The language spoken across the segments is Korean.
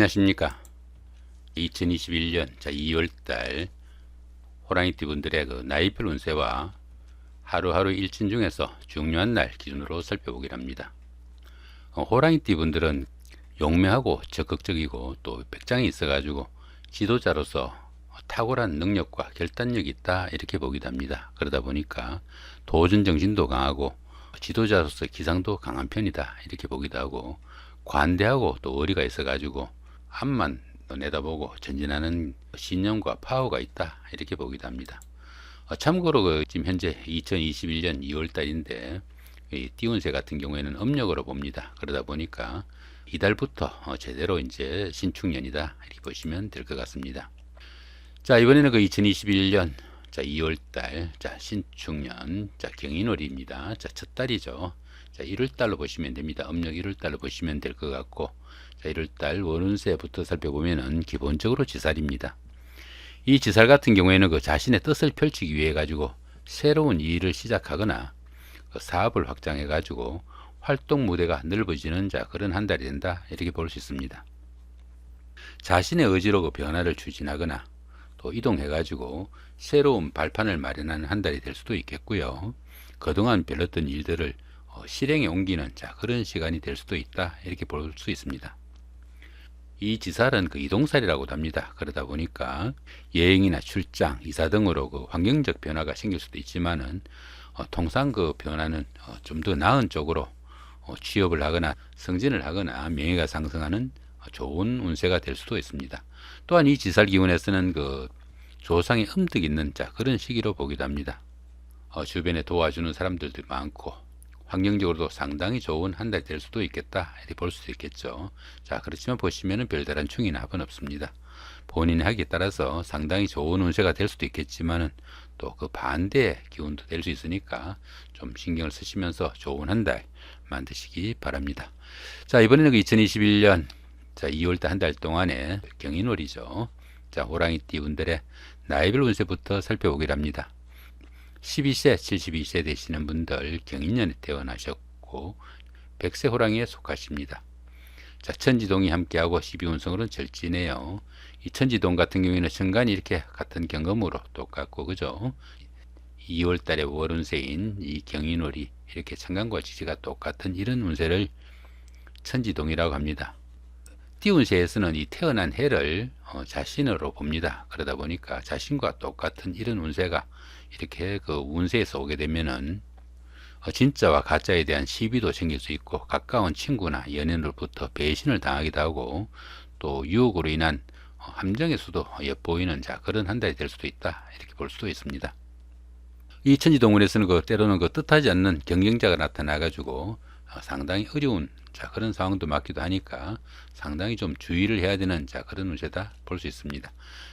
안녕하십니까. 2021년 2월달 호랑이띠 분들의 나이별 운세와 하루하루 일진 중에서 중요한 날 기준으로 살펴보기를 합니다. 호랑이띠 분들은 용맹하고 적극적이고 또 백장이 있어가지고 지도자로서 탁월한 능력과 결단력이 있다 이렇게 보기도 합니다. 그러다 보니까 도전 정신도 강하고 지도자로서 기상도 강한 편이다 이렇게 보기도 하고, 관대하고 또 의리가 있어가지고 앞만 내다보고 전진하는 신념과 파워가 있다 이렇게 보기도 합니다. 참고로 지금 현재 2021년 2월달인데 띠운세 같은 경우에는 음력으로 봅니다. 그러다 보니까 이달부터 제대로 이제 신축년이다 이렇게 보시면 될 것 같습니다. 자, 이번에는 2021년 2월달 신축년 경인월입니다. 첫 달이죠. 1월달로 보시면 됩니다. 음력 1월달로 보시면 될 것 같고, 1월달 월운세부터 살펴보면은 기본적으로 지살입니다. 이 지살 같은 경우에는 자신의 뜻을 펼치기 위해 가지고 새로운 일을 시작하거나 사업을 확장해 가지고 활동 무대가 넓어지는 그런 한 달이 된다 이렇게 볼 수 있습니다. 자신의 의지로 변화를 추진하거나 또 이동해 가지고 새로운 발판을 마련하는 한 달이 될 수도 있겠고요. 그동안 별렀던 일들을 실행에 옮기는 그런 시간이 될 수도 있다 이렇게 볼 수 있습니다. 이 지살은 이동살이라고도 합니다. 그러다 보니까 여행이나 출장, 이사 등으로 환경적 변화가 생길 수도 있지만은 통상 변화는 좀 더 나은 쪽으로 취업을 하거나 승진을 하거나 명예가 상승하는 좋은 운세가 될 수도 있습니다. 또한 이 지살 기운에서는 조상의 음득이 있는 그런 시기로 보기도 합니다. 주변에 도와주는 사람들도 많고 환경적으로도 상당히 좋은 한 달이 될 수도 있겠다 이렇게 볼 수도 있겠죠. 그렇지만 보시면은 별다른 충이나 합은 없습니다. 본인의 하기에 따라서 상당히 좋은 운세가 될 수도 있겠지만은 또 반대의 기운도 될 수 있으니까 좀 신경을 쓰시면서 좋은 한 달 만드시기 바랍니다. 이번에는 2021년 2월달 한 달 동안의 경인월이죠. 호랑이띠 분들의 나이별 운세부터 살펴보기를 합니다. 12세, 72세 되시는 분들 경인년에 태어나셨고 백세 호랑이에 속하십니다. 천지동이 함께하고 12운성으로는 절지네요. 이 천지동 같은 경우에는 천간이 이렇게 같은 경금으로 똑같고 그죠? 2월달에 월운세인 이 경인월이 이렇게 천간과 지지가 똑같은 이런 운세를 천지동이라고 합니다. 띠운세에서는 이 태어난 해를 자신으로 봅니다. 그러다 보니까 자신과 똑같은 이런 운세가 이렇게 운세에서 오게 되면은 진짜와 가짜에 대한 시비도 생길 수 있고, 가까운 친구나 연인으로부터 배신을 당하기도 하고, 또 유혹으로 인한 함정의 수도 엿보이는 그런 한 달이 될 수도 있다 이렇게 볼 수도 있습니다. 이 천지동운에서는 때로는 뜻하지 않는 경쟁자가 나타나 가지고 상당히 어려운 그런 상황도 맞기도 하니까 상당히 좀 주의를 해야 되는 그런 운세다 볼 수 있습니다.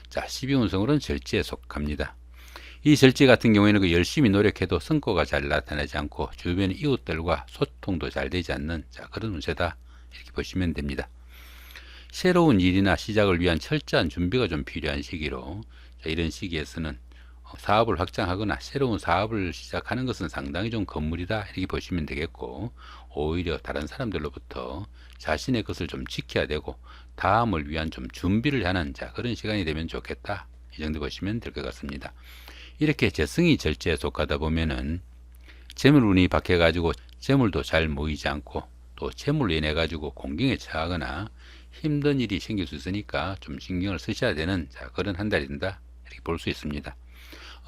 12운성으로는 절지에 속합니다. 이 절지 같은 경우에는 열심히 노력해도 성과가 잘 나타나지 않고 주변 이웃들과 소통도 잘 되지 않는 그런 운세다 이렇게 보시면 됩니다. 새로운 일이나 시작을 위한 철저한 준비가 좀 필요한 시기로, 이런 시기에서는 사업을 확장하거나 새로운 사업을 시작하는 것은 상당히 좀 건물이다 이렇게 보시면 되겠고, 오히려 다른 사람들로부터 자신의 것을 좀 지켜야 되고 다음을 위한 좀 준비를 하는 그런 시간이 되면 좋겠다 이 정도 보시면 될 것 같습니다. 이렇게 재성이 절제에 속하다 보면은 재물운이 박해 가지고 재물도 잘 모이지 않고 또 재물로 인해 가지고 공경에 처하거나 힘든 일이 생길 수 있으니까 좀 신경을 쓰셔야 되는 그런 한 달이 된다 이렇게 볼 수 있습니다.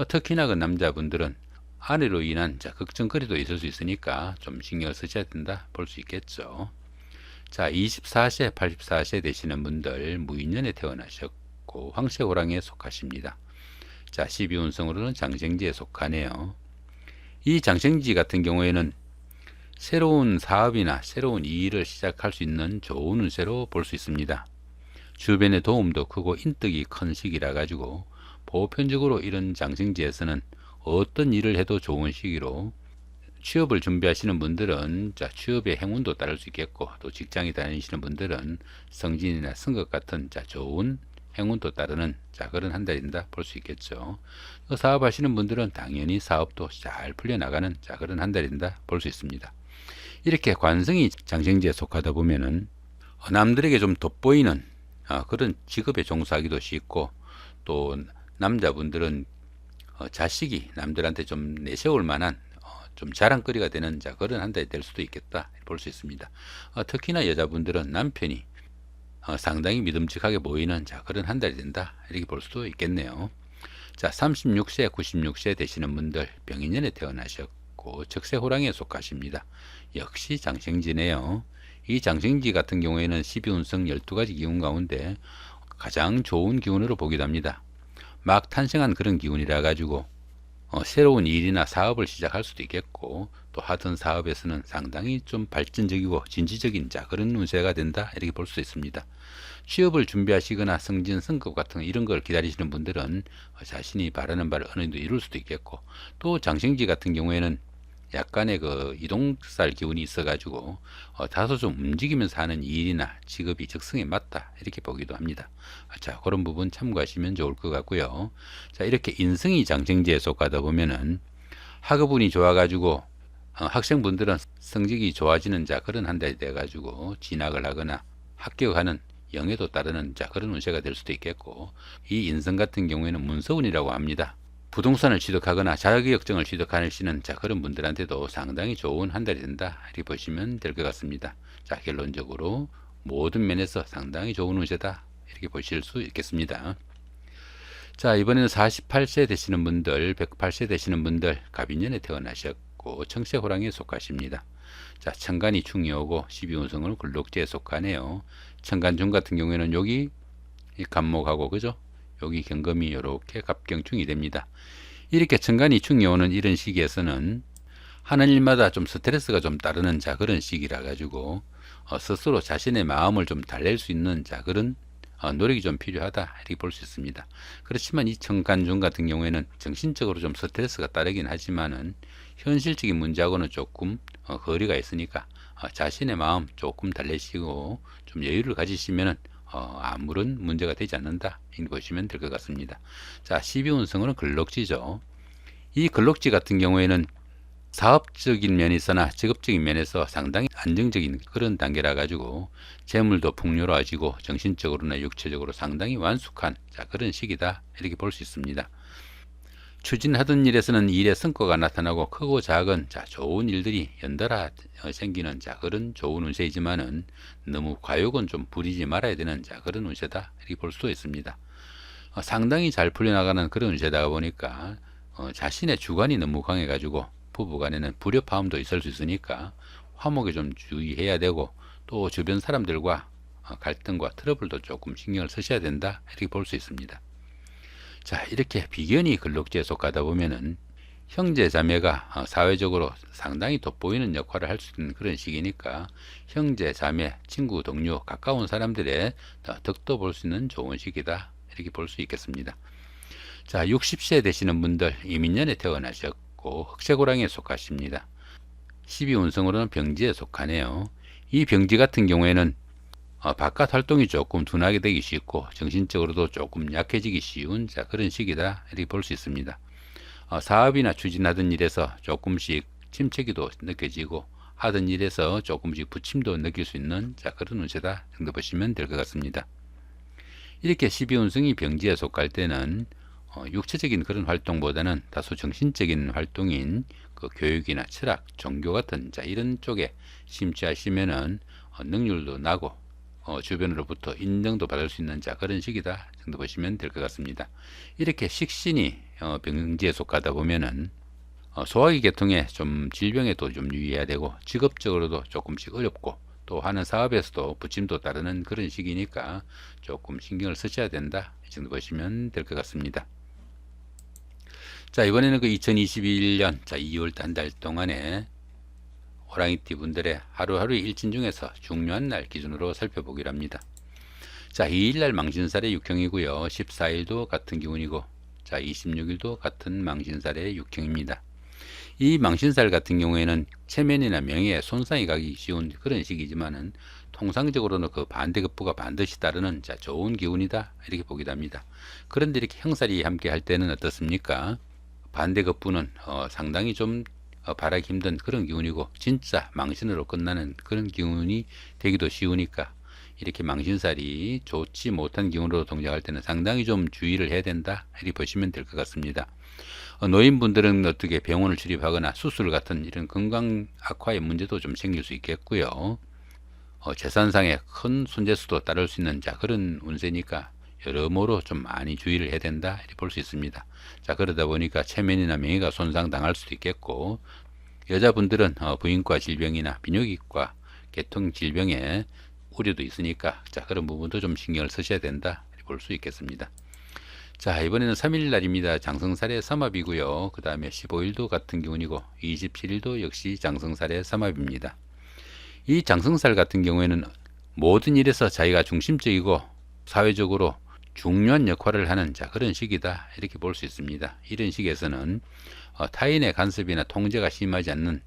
특히나 남자분들은 아내로 인한 걱정거리도 있을 수 있으니까 좀 신경을 쓰셔야 된다 볼 수 있겠죠. 24세, 84세 되시는 분들 무인년에 태어나셨고 황새호랑이에 속하십니다. 12운성으로는 장생지에 속하네요. 이 장생지 같은 경우에는 새로운 사업이나 새로운 일을 시작할 수 있는 좋은 운세로 볼 수 있습니다. 주변의 도움도 크고 인덕이 큰 시기라 가지고 보편적으로 이런 장생지에서는 어떤 일을 해도 좋은 시기로, 취업을 준비하시는 분들은 취업의 행운도 따를 수 있겠고, 또 직장에 다니시는 분들은 승진이나 승급 같은 좋은 행운도 따르는 그런 한 달인다 볼 수 있겠죠. 사업하시는 분들은 당연히 사업도 잘 풀려나가는 그런 한 달인다 볼 수 있습니다. 이렇게 관성이 장생지에 속하다 보면은 남들에게 좀 돋보이는 그런 직업에 종사하기도 쉽고, 또 남자분들은 자식이 남들한테 좀 내세울 만한 좀 자랑거리가 되는 그런 한 달이 될 수도 있겠다 볼 수 있습니다. 특히나 여자분들은 남편이 상당히 믿음직하게 보이는 그런 한 달이 된다 이렇게 볼 수도 있겠네요. 36세 96세 되시는 분들 병인년에 태어나셨고 적세호랑이에 속하십니다. 역시 장생지네요. 이 장생지 같은 경우에는 12운성 12가지 기운 가운데 가장 좋은 기운으로 보기도 합니다. 막 탄생한 그런 기운이라 가지고 새로운 일이나 사업을 시작할 수도 있겠고, 또 하던 사업에서는 상당히 좀 발전적이고 진취적인 그런 운세가 된다 이렇게 볼 수 있습니다. 취업을 준비하시거나 승진 승급 같은 이런 걸 기다리시는 분들은 자신이 바라는 바를 어느 정도 이룰 수도 있겠고, 또 장생지 같은 경우에는 약간의 그 이동살 기운이 있어 가지고 다소 좀 움직이면서 하는 일이나 직업이 적성에 맞다 이렇게 보기도 합니다. 그런 부분 참고하시면 좋을 것 같고요. 이렇게 인성이 장생지에 속하다 보면은 학업운이 좋아 가지고 학생분들은 성적이 좋아지는 그런 한 달이 돼 가지고 진학을 하거나 합격하는 영예도 따르는 그런 운세가 될 수도 있겠고, 이 인성 같은 경우에는 문서운이라고 합니다. 부동산을 취득하거나 자격증을 취득하시는 그런 분들한테도 상당히 좋은 한 달이 된다 이렇게 보시면 될 것 같습니다. 결론적으로 모든 면에서 상당히 좋은 운세다 이렇게 보실 수 있겠습니다. 이번에는 48세 되시는 분들, 108세 되시는 분들 갑인년에 태어나셨고 청세호랑이에 속하십니다. 천간이 충이 오고 12운성은 굴록지에 속하네요. 천간중 같은 경우에는 여기 간목하고 그죠? 여기 경금이 이렇게 갑경충이 됩니다. 이렇게 천간이 충이 오는 이런 시기에서는 하는 일마다 좀 스트레스가 좀 따르는 그런 시기라 가지고 스스로 자신의 마음을 좀 달랠 수 있는 그런 노력이 좀 필요하다 이렇게 볼 수 있습니다. 그렇지만 이 천간중 같은 경우에는 정신적으로 좀 스트레스가 따르긴 하지만은 현실적인 문제하고는 조금 거리가 있으니까 자신의 마음 조금 달래시고 좀 여유를 가지시면은 아무런 문제가 되지 않는다 이렇게 보시면 될 것 같습니다. 12운성은 근록지죠. 이 근록지 같은 경우에는 사업적인 면이 있으나 직업적인 면에서 상당히 안정적인 그런 단계라 가지고 재물도 풍요로워지고 정신적으로나 육체적으로 상당히 완숙한 그런 시기다 이렇게 볼 수 있습니다. 추진하던 일에서는 일의 성과가 나타나고 크고 작은 좋은 일들이 연달아 생기는 그런 좋은 운세이지만은 너무 과욕은 좀 부리지 말아야 되는 그런 운세다 이렇게 볼 수도 있습니다. 상당히 잘 풀려나가는 그런 운세다 보니까 자신의 주관이 너무 강해 가지고 부부간에는 불협화음도 있을 수 있으니까 화목에 좀 주의해야 되고, 또 주변 사람들과 갈등과 트러블도 조금 신경을 쓰셔야 된다 이렇게 볼 수 있습니다. 이렇게 비견이 근록지에 속하다 보면은 형제 자매가 사회적으로 상당히 돋보이는 역할을 할 수 있는 그런 시기니까 형제 자매 친구 동료 가까운 사람들의 덕도 볼 수 있는 좋은 시기다 이렇게 볼 수 있겠습니다. 60세 되시는 분들 이민년에 태어나셨고 흑색호랑이에 속하십니다. 12운성으로는 병지에 속하네요. 이 병지 같은 경우에는 바깥 활동이 조금 둔하게 되기 쉽고 정신적으로도 조금 약해지기 쉬운 그런 시기다 이렇게 볼 수 있습니다. 사업이나 추진하던 일에서 조금씩 침체기도 느껴지고 하던 일에서 조금씩 부침도 느낄 수 있는 그런 운세다 정도 보시면 될 것 같습니다. 이렇게 12운성이 병지에 속할 때는 육체적인 그런 활동보다는 다소 정신적인 활동인 그 교육이나 철학, 종교 같은 이런 쪽에 심취하시면은 능률도 나고 주변으로부터 인정도 받을 수 있는 그런 시기다 정도 보시면 될 것 같습니다. 이렇게 식신이 병지에 속하다 보면은 소화기 계통에 좀 질병에도 좀 유의해야 되고 직업적으로도 조금씩 어렵고 또 하는 사업에서도 부침도 따르는 그런 시기니까 조금 신경을 쓰셔야 된다 이 정도 보시면 될 것 같습니다. 이번에는 그 2021년 2월 한 달 동안에 호랑이띠 분들의 하루하루의 일진 중에서 중요한 날 기준으로 살펴보기로 합니다. 2일날 망신살의 육형이고요. 14일도 같은 기운이고 26일도 같은 망신살의 육형입니다. 이 망신살 같은 경우에는 체면이나 명예에 손상이 가기 쉬운 그런 시기지만은 통상적으로는 그 반대급부가 반드시 따르는 좋은 기운이다 이렇게 보기도 합니다. 그런데 이렇게 형살이 함께 할 때는 어떻습니까? 반대급부는 상당히 좀 바라기 힘든 그런 기운이고 진짜 망신으로 끝나는 그런 기운이 되기도 쉬우니까 이렇게 망신살이 좋지 못한 기운으로 동작할 때는 상당히 좀 주의를 해야 된다 이렇게 보시면 될 것 같습니다. 노인분들은 어떻게 병원을 출입하거나 수술 같은 이런 건강 악화의 문제도 좀 생길 수 있겠고요. 재산상의 큰 손재수도 따를 수 있는 그런 운세니까 여러모로 좀 많이 주의를 해야 된다 이렇게 볼 수 있습니다. 그러다 보니까 체면이나 명예가 손상당할 수도 있겠고, 여자분들은 부인과 질병이나 비뇨기과 계통 질병에 우려도 있으니까 그런 부분도 좀 신경을 쓰셔야 된다 이렇게 볼 수 있겠습니다. 이번에는 3일 날입니다. 장성살의 삼합이고요. 그 다음에 15일도 같은 기운이고 27일도 역시 장성살의 삼합입니다. 이 장성살 같은 경우에는 모든 일에서 자기가 중심적이고 사회적으로 중요한 역할을 하는 그런 시기다 이렇게 볼 수 있습니다. 이런 시기에서는 타인의 간섭이나 통제가 심하지 않는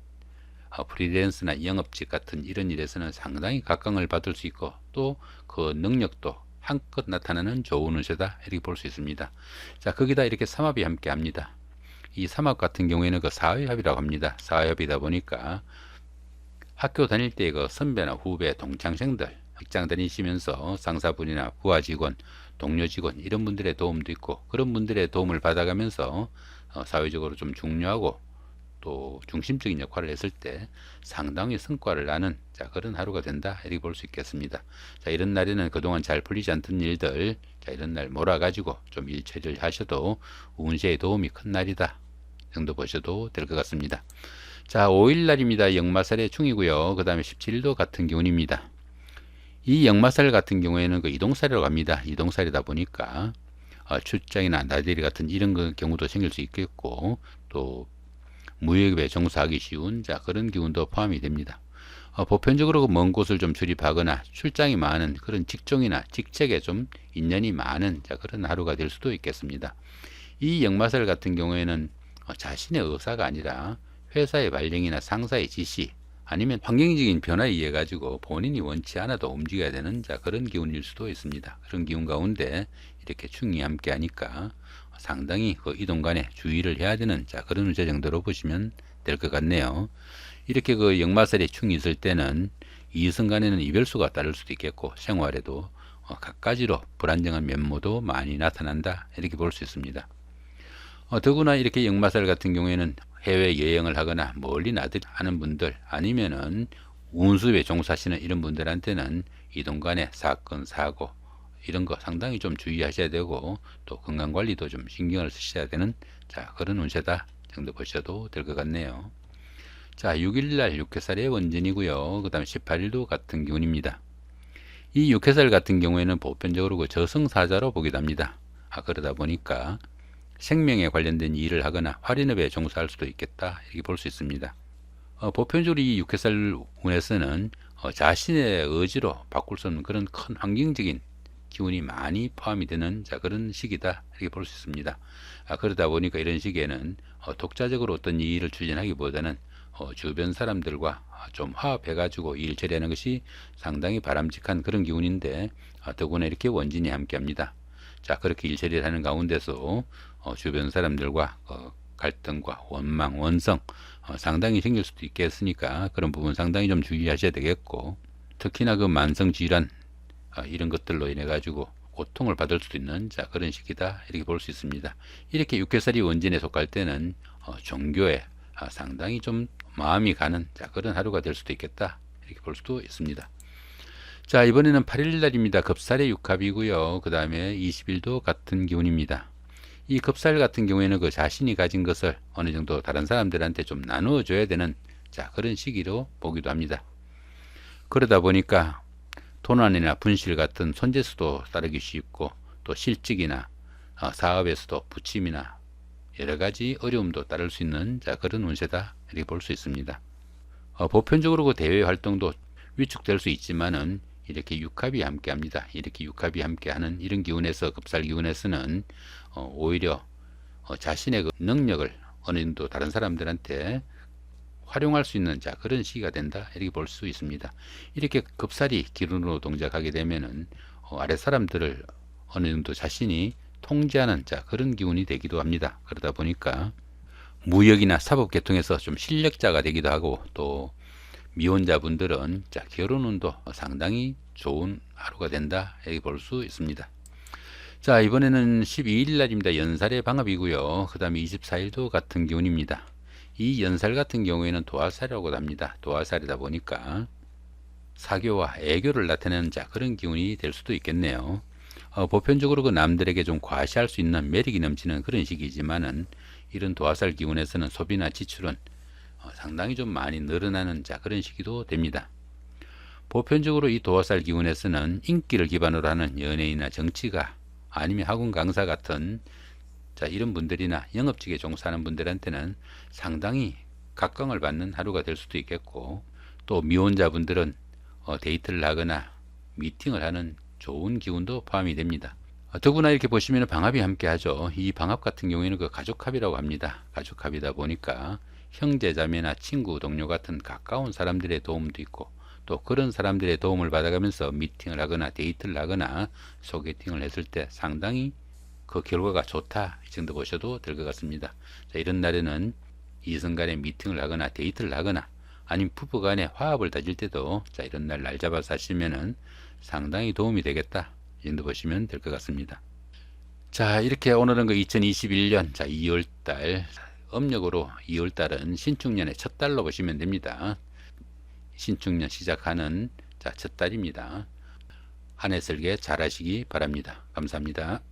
프리랜서나 영업직 같은 이런 일에서는 상당히 각광을 받을 수 있고, 또 그 능력도 한껏 나타나는 좋은 운세다 이렇게 볼 수 있습니다. 거기다 이렇게 삼합이 함께 합니다. 이 삼합 같은 경우에는 그 사회합이라고 합니다. 사회합이다 보니까 학교 다닐 때 그 선배나 후배, 동창생들, 직장 다니시면서 상사분이나 부하 직원, 동료 직원 이런 분들의 도움도 있고, 그런 분들의 도움을 받아가면서 사회적으로 좀 중요하고 또 중심적인 역할을 했을 때 상당히 성과를 나는 그런 하루가 된다 이렇게 볼 수 있겠습니다. 이런 날에는 그동안 잘 풀리지 않던 일들 이런 날 몰아가지고 좀 일 처리를 하셔도 운세에 도움이 큰 날이다 정도 보셔도 될 것 같습니다. 5일 날입니다. 역마살의 충이고요. 그 다음에 17일도 같은 기운입니다. 이 역마살 같은 경우에는 그 이동살이라고 합니다. 이동살이다 보니까 출장이나 나들이 같은 이런 경우도 생길 수 있겠고, 또 무역에 종사하기 쉬운 그런 기운도 포함이 됩니다. 보편적으로 먼 곳을 좀 출입하거나 출장이 많은 그런 직종이나 직책에 좀 인연이 많은 그런 하루가 될 수도 있겠습니다. 이 역마살 같은 경우에는 자신의 의사가 아니라 회사의 발령이나 상사의 지시, 아니면 환경적인 변화에 의해 가지고 본인이 원치 않아도 움직여야 되는 그런 기운일 수도 있습니다. 그런 기운 가운데 이렇게 충이 함께 하니까 상당히 그 이동간에 주의를 해야 되는 그런 운세 정도로 보시면 될 것 같네요. 이렇게 그 역마살이 충이 있을 때는 이성 간에는 이별수가 따를 수도 있겠고, 생활에도 갖가지로 불안정한 면모도 많이 나타난다 이렇게 볼 수 있습니다. 더구나 이렇게 역마살 같은 경우에는 해외 여행을 하거나 멀리 나들이하는 분들, 아니면은 운수에 종사하시는 이런 분들한테는 이동간에 사건 사고 이런 거 상당히 좀 주의하셔야 되고, 또 건강관리도 좀 신경을 쓰셔야 되는 그런 운세다 정도 보셔도 될 것 같네요. 6일날 육해살의 원진이고요. 그 다음에 18일도 같은 기운입니다. 이 육해살 같은 경우에는 보편적으로 그 저승사자로 보기도 합니다. 그러다 보니까 생명에 관련된 일을 하거나 활인업에 종사할 수도 있겠다 이렇게 볼 수 있습니다. 보편적으로 이 육해살 운에서는 자신의 의지로 바꿀 수 없는 그런 큰 환경적인 기운이 많이 포함이 되는 그런 시기다 이렇게 볼 수 있습니다. 그러다 보니까 이런 시기에는 독자적으로 어떤 일을 추진하기보다는 주변 사람들과 좀 화합해 가지고 일 처리하는 것이 상당히 바람직한 그런 기운인데, 더구나 이렇게 원진이 함께 합니다. 그렇게 일 처리를 하는 가운데서 주변 사람들과 갈등과 원망, 원성 상당히 생길 수도 있겠으니까 그런 부분 상당히 좀 주의하셔야 되겠고, 특히나 그 만성 질환 이런 것들로 인해 가지고 고통을 받을 수도 있는 그런 시기다 이렇게 볼 수 있습니다. 이렇게 육해살이 원진에 속할 때는 종교에 상당히 좀 마음이 가는 그런 하루가 될 수도 있겠다 이렇게 볼 수도 있습니다. 이번에는 8일 날입니다. 급살의 육합이고요. 그 다음에 20일도 같은 기운입니다. 이 급살 같은 경우에는 그 자신이 가진 것을 어느 정도 다른 사람들한테 좀 나누어 줘야 되는 그런 시기로 보기도 합니다. 그러다 보니까 도난이나 분실 같은 손재수도 따르기 쉽고, 또 실직이나 사업에서도 부침이나 여러가지 어려움도 따를 수 있는 그런 운세다 이렇게 볼 수 있습니다. 보편적으로 그 대외 활동도 위축될 수 있지만은 이렇게 육합이 함께 합니다. 이렇게 육합이 함께 하는 이런 기운에서, 급살 기운에서는 오히려 자신의 그 능력을 어느 정도 다른 사람들한테 활용할 수 있는 그런 시기가 된다 이렇게 볼 수 있습니다. 이렇게 급살이 기운으로 동작하게 되면은 아래 사람들을 어느 정도 자신이 통제하는 그런 기운이 되기도 합니다. 그러다 보니까 무역이나 사법 계통에서 좀 실력자가 되기도 하고, 또 미혼자분들은 결혼운도 상당히 좋은 하루가 된다 이렇게 볼 수 있습니다. 자, 이번에는 12일 날입니다. 연살의 방합이고요. 그 다음에 24일도 같은 기운입니다. 이 연살 같은 경우에는 도화살이라고 합니다. 도화살이다 보니까 사교와 애교를 나타내는 자 그런 기운이 될 수도 있겠네요. 보편적으로 그 남들에게 좀 과시할 수 있는 매력이 넘치는 그런 시기지만은 이런 도화살 기운에서는 소비나 지출은 상당히 좀 많이 늘어나는 자 그런 시기도 됩니다. 보편적으로 이 도화살 기운에서는 인기를 기반으로 하는 연예인이나 정치가 아니면 학원 강사 같은 자 이런 분들이나 영업직에 종사하는 분들한테는 상당히 각광을 받는 하루가 될 수도 있겠고, 또 미혼자분들은 데이트를 하거나 미팅을 하는 좋은 기운도 포함이 됩니다. 더구나 이렇게 보시면 방합이 함께 하죠. 이 방합 같은 경우에는 그 가족합이라고 합니다. 가족합이다 보니까 형제자매나 친구 동료 같은 가까운 사람들의 도움도 있고, 또 그런 사람들의 도움을 받아가면서 미팅을 하거나 데이트를 하거나 소개팅을 했을 때 상당히 그 결과가 좋다 이 정도 보셔도 될 것 같습니다. 자, 이런 날에는 이성 간에 미팅을 하거나 데이트를 하거나 아니면 부부 간에 화합을 다질 때도 자 이런 날 잡아서 하시면은 상당히 도움이 되겠다 이 정도 보시면 될 것 같습니다. 자, 이렇게 오늘은 그 2021년 자 2월달 음력으로 2월달은 신축년의 첫 달로 보시면 됩니다. 신축년 시작하는 자 첫 달입니다. 한 해 설계 잘 하시기 바랍니다. 감사합니다.